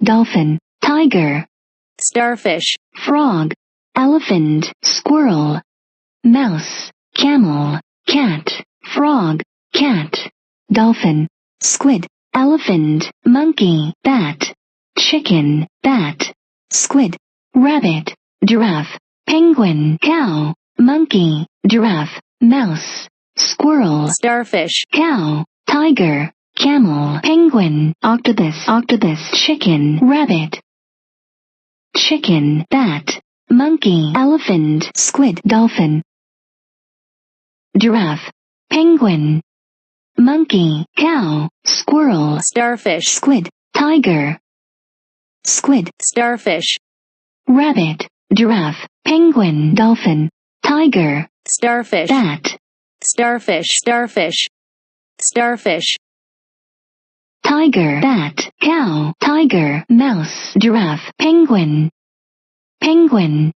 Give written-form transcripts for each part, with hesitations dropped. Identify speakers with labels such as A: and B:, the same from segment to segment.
A: dolphin, tiger,
B: starfish,
A: frog, elephant, squirrel, mouse, camel, cat, frog, cat, dolphin, squid, elephant, monkey, bat, chicken, bat, squid, rabbit, giraffe, penguin, cow, monkey, giraffe, mouse, squirrel,
B: starfish,
A: cow, tiger, camel, penguin, octopus, chicken, rabbit, chicken, bat, monkey, elephant, squid, dolphin, giraffe, penguin, monkey, cow, squirrel,
B: starfish,
A: squid, tiger, squid,
B: starfish,
A: rabbit, giraffe, penguin, dolphin, tiger,
B: starfish,
A: bat,
B: starfish, starfish, starfish,
A: tiger, bat, cow, tiger, mouse, giraffe, penguin, penguin,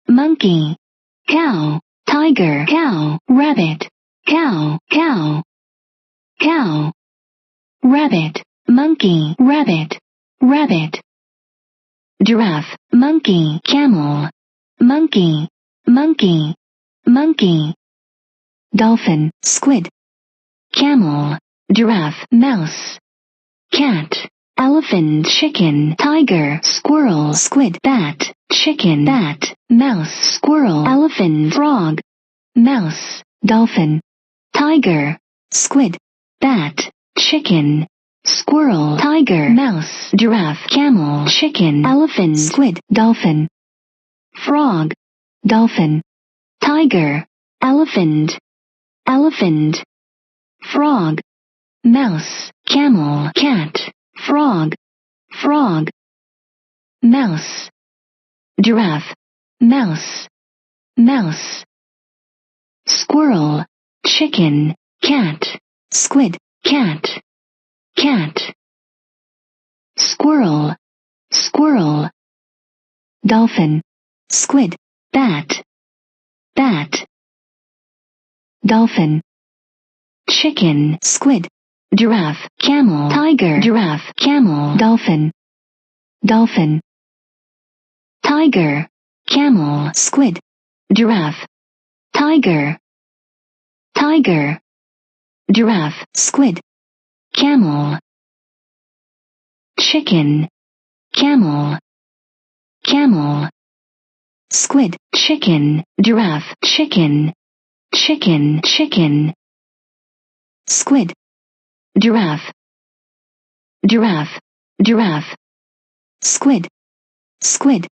A: monkey, cow, tiger, cow, rabbit, cow, cow, cow, rabbit, monkey, rabbit, rabbit, giraffe, monkey, camel, monkey, monkey, monkey, dolphin, squid, camel, giraffe, mouse, cat, elephant, chicken, tiger, squirrel, squid, bat, chicken, bat, mouse, squirrel, elephant, frog, mouse, dolphin, tiger, squid, bat, chicken, squirrel, tiger, mouse, giraffe, camel, chicken, elephant, squid, dolphin, frog, dolphin, tiger, elephant, elephant, frog, mouse, camel, cat, frog, frog, mouse, giraffe, mouse, mouse, squirrel, chicken, cat, squid, cat, cat, squirrel, squirrel, dolphin, squid, bat, bat, dolphin, chicken, squid, giraffe, camel, tiger, giraffe, camel, dolphin, dolphin, tiger, camel, squid, giraffe, tiger, tiger, giraffe, squid, camel, chicken, camel, camel, squid, chicken, giraffe, chicken, chicken, chicken, squid, giraffe, giraffe, giraffe, squid, squid.